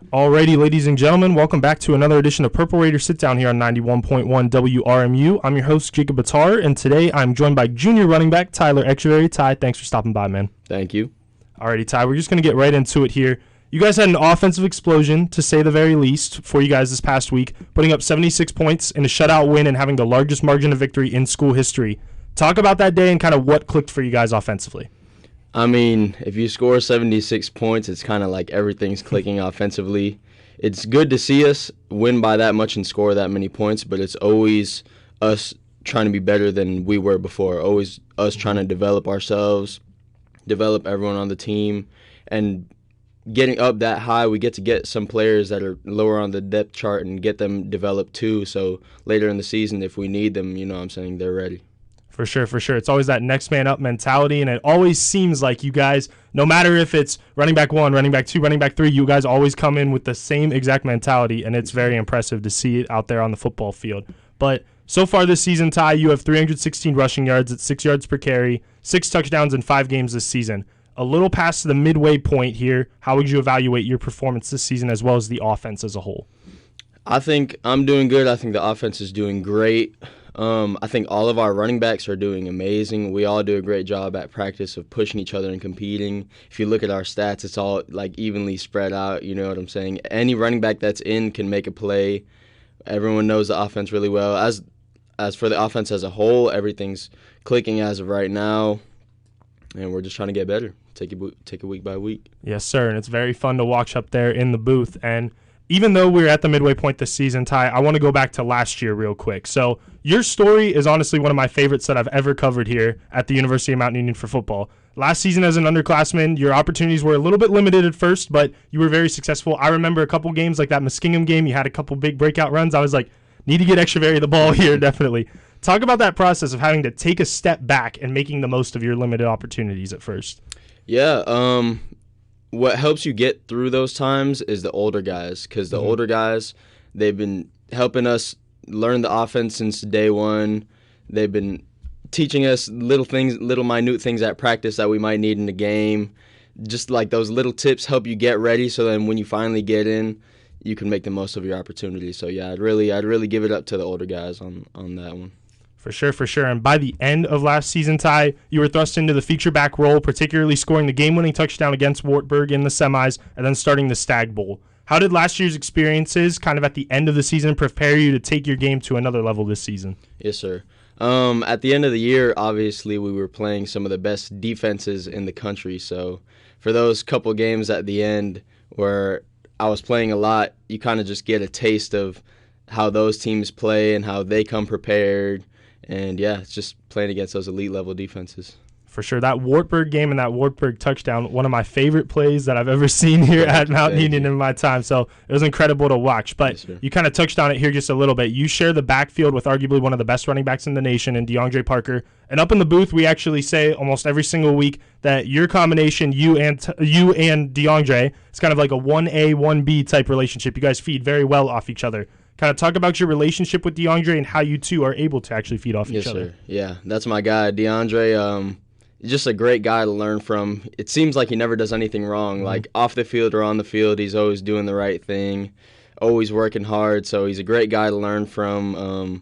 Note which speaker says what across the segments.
Speaker 1: Alrighty, ladies and gentlemen, welcome back to another edition of Purple Raider Sitdown here on 91.1 WRMU. I'm your host, Jacob Buttar, and today I'm joined by junior running back Tyler Echeverry. Ty, thanks for stopping by, man.
Speaker 2: Thank you.
Speaker 1: Alrighty, Ty, we're just going to get right into it here. You guys had an offensive explosion, to say the very least, for you guys this past week, putting up 76 points in a shutout win and having the largest margin of victory in school history. Talk about that day and kind of what clicked for you guys offensively.
Speaker 2: I mean, if you score 76 points, it's kind of like everything's clicking offensively. It's good to see us win by that much and score that many points, but it's always us trying to be better than we were before, always us trying to develop ourselves, develop everyone on the team, and getting up that high, we get to get some players that are lower on the depth chart and get them developed too, so later in the season, if we need them, you know what I'm saying, they're ready.
Speaker 1: For sure, for sure. It's always that next man up mentality, and it always seems like you guys, no matter if it's running back 1, running back 2, running back 3, you guys always come in with the same exact mentality, and it's very impressive to see it out there on the football field. But so far this season, Ty, you have 316 rushing yards at 6 yards per carry, 6 touchdowns in 5 games this season. A little past the midway point here, how would you evaluate your performance this season as well as the offense as a whole?
Speaker 2: I think I'm doing good. I think the offense is doing great. I think all of our running backs are doing amazing. We all do a great job at practice of pushing each other and competing. If you look at our stats, it's all like evenly spread out, you know what I'm saying? Any running back that's in can make a play. Everyone knows the offense really well. As for the offense as a whole, everything's clicking as of right now, and we're just trying to get better. Take it week by week.
Speaker 1: Yes, sir, and it's very fun to watch up there in the booth. And even though we're at the midway point this season, Ty, I want to go back to last year real quick. So your story is honestly one of my favorites that I've ever covered here at the University of Mount Union for football. Last season as an underclassman, your opportunities were a little bit limited at first, but you were very successful. I remember a couple games like that Muskingum game. You had a couple big breakout runs. I was like, need to get Echeverry the ball here, definitely. Talk about that process of having to take a step back and making the most of your limited opportunities at first.
Speaker 2: Yeah, what helps you get through those times is the older guys, because the older guys, they've been helping us learn the offense since day one. They've been teaching us little minute things at practice that we might need in the game. Just like those little tips help you get ready, so then when you finally get in, you can make the most of your opportunity. So yeah, I'd really give it up to the older guys on that one.
Speaker 1: For sure. And by the end of last season, Ty, you were thrust into the feature back role, particularly scoring the game-winning touchdown against Wartburg in the semis and then starting the Stag Bowl. How did last year's experiences kind of at the end of the season prepare you to take your game to another level this season?
Speaker 2: Yes, sir. At the end of the year, obviously, we were playing some of the best defenses in the country. So for those couple games at the end where I was playing a lot, you kind of just get a taste of how those teams play and how they come prepared. And, yeah, it's just playing against those elite-level defenses.
Speaker 1: For sure. That Wartburg game and that Wartburg touchdown, one of my favorite plays that I've ever seen here at Mount Union in my time. So it was incredible to watch. But
Speaker 2: yes,
Speaker 1: you kind of touched on it here just a little bit. You share the backfield with arguably one of the best running backs in the nation in DeAndre Parker. And up in the booth, we actually say almost every single week that your combination, you and DeAndre, is kind of like a 1A, 1B type relationship. You guys feed very well off each other. Kind of talk about your relationship with DeAndre and how you two are able to actually feed off each other.
Speaker 2: Yes, sir. Yeah, that's my guy. DeAndre, he's just a great guy to learn from. It seems like he never does anything wrong. Like off the field or on the field, he's always doing the right thing, always working hard. So he's a great guy to learn from.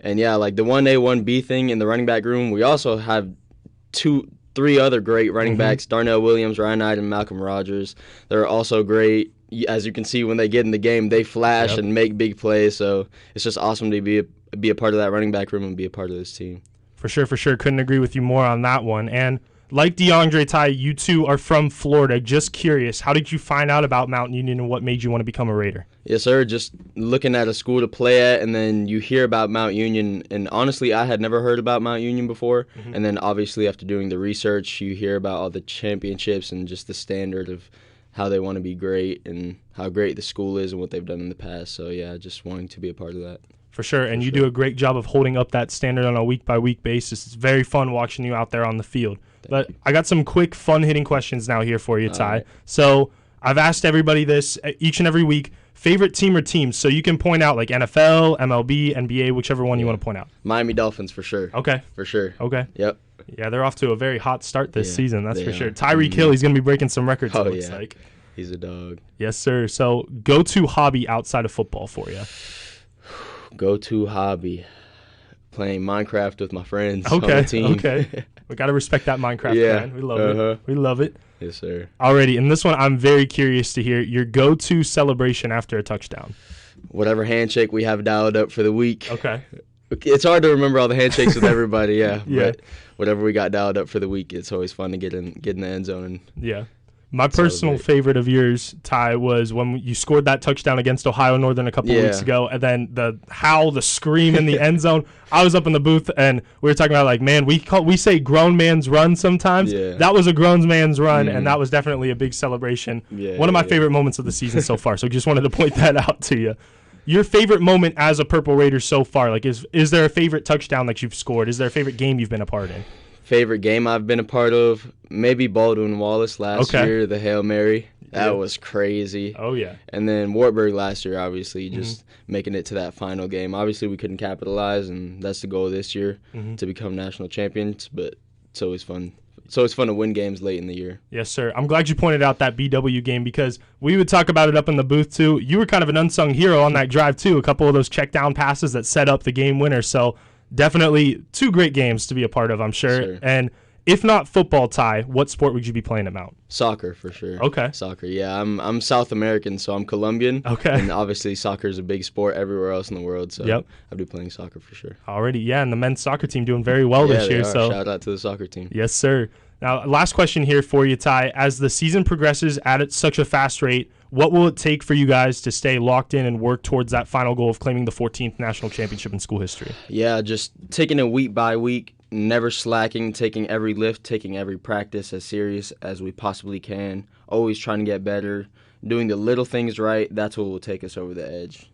Speaker 2: And, yeah, like the 1A, 1B thing in the running back room, we also have 3 other great running backs, Darnell Williams, Ryan Knight, and Malcolm Rogers. They're also great. As you can see, when they get in the game, they flash and make big plays. So it's just awesome to be a part of that running back room and be a part of this team.
Speaker 1: For sure. Couldn't agree with you more on that one. And like DeAndre, Ty, you two are from Florida. Just curious, how did you find out about Mount Union and what made you want to become a Raider?
Speaker 2: Yes, sir. Just looking at a school to play at, and then you hear about Mount Union. And honestly, I had never heard about Mount Union before. And then obviously after doing the research, you hear about all the championships and just the standard of how they want to be great and how great the school is and what they've done in the past. So, yeah, just wanting to be a part of that.
Speaker 1: For sure, and you do a great job of holding up that standard on a week-by-week basis. It's very fun watching you out there on the field. But I got some quick, fun-hitting questions now here for you, Ty. Right. So I've asked everybody this each and every week, favorite team or teams. So you can point out like NFL, MLB, NBA, whichever one you want to point out.
Speaker 2: Miami Dolphins for sure.
Speaker 1: Okay.
Speaker 2: For sure.
Speaker 1: Okay.
Speaker 2: Yep.
Speaker 1: Yeah, they're off to a very hot start this season, that's for sure. Tyreek Hill, he's going to be breaking some records, it looks like.
Speaker 2: He's a dog.
Speaker 1: Yes, sir. So go-to hobby outside of football for you.
Speaker 2: Go-to hobby. Playing Minecraft with my friends on
Speaker 1: Okay,
Speaker 2: the team.
Speaker 1: okay. We got to respect that Minecraft,
Speaker 2: Yeah,
Speaker 1: man. We love it. We love it.
Speaker 2: Yes, sir.
Speaker 1: Alrighty, and this one I'm very curious to hear. Your go-to celebration after a touchdown.
Speaker 2: Whatever handshake we have dialed up for the week.
Speaker 1: Okay.
Speaker 2: It's hard to remember all the handshakes with everybody, yeah.
Speaker 1: Yeah.
Speaker 2: But whatever we got dialed up for the week, it's always fun to get in the end zone. And
Speaker 1: Yeah. My personal favorite of yours, Ty, was when you scored that touchdown against Ohio Northern a couple of weeks ago, and then the scream in the end zone. I was up in the booth, and we were talking about, like, man, we say grown man's run sometimes.
Speaker 2: Yeah.
Speaker 1: That was a grown man's run, and that was definitely a big celebration. One of my favorite moments of the season so far, so just wanted to point that out to you. Your favorite moment as a Purple Raider so far, like, is there a favorite touchdown that you've scored? Is there a favorite game you've been a part in?
Speaker 2: Favorite game I've been a part of, maybe Baldwin Wallace last year, the Hail Mary. That was crazy.
Speaker 1: Oh, yeah.
Speaker 2: And then Wartburg last year, obviously, just making it to that final game. Obviously, we couldn't capitalize, and that's the goal this year, to become national champions. But it's always fun. It's always fun to win games late in the year.
Speaker 1: Yes, sir. I'm glad you pointed out that BW game because we would talk about it up in the booth, too. You were kind of an unsung hero on that drive, too. A couple of those check down passes that set up the game winner. So definitely two great games to be a part of, I'm sure.
Speaker 2: Sure.
Speaker 1: And if not football, Ty, what sport would you be playing at Mount?
Speaker 2: Soccer, for sure.
Speaker 1: Okay.
Speaker 2: Soccer, yeah. I'm South American, so I'm Colombian.
Speaker 1: Okay.
Speaker 2: And obviously soccer is a big sport everywhere else in the world, so I'd be playing soccer for sure.
Speaker 1: Already, yeah, and the men's soccer team doing very well this year. So
Speaker 2: shout out to the soccer team.
Speaker 1: Yes, sir. Now, last question here for you, Ty. As the season progresses at such a fast rate, what will it take for you guys to stay locked in and work towards that final goal of claiming the 14th national championship in school history?
Speaker 2: Yeah, just taking it week by week, never slacking, taking every lift, taking every practice as serious as we possibly can, always trying to get better, doing the little things right. That's what will take us over the edge.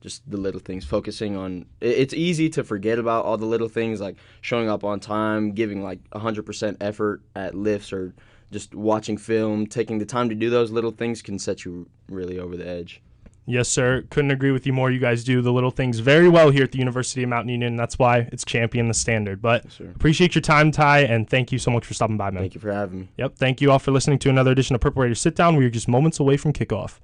Speaker 2: Just the little things, focusing on – it's easy to forget about all the little things like showing up on time, giving like 100% effort at lifts or just watching film. Taking the time to do those little things can set you really over the edge.
Speaker 1: Yes, sir. Couldn't agree with you more. You guys do the little things very well here at the University of Mount Union. That's why it's champion the standard. But appreciate your time, Ty, and thank you so much for stopping by, man.
Speaker 2: Thank you for having me.
Speaker 1: Yep. Thank you all for listening to another edition of Purple Raiders Sit Down. We are just moments away from kickoff.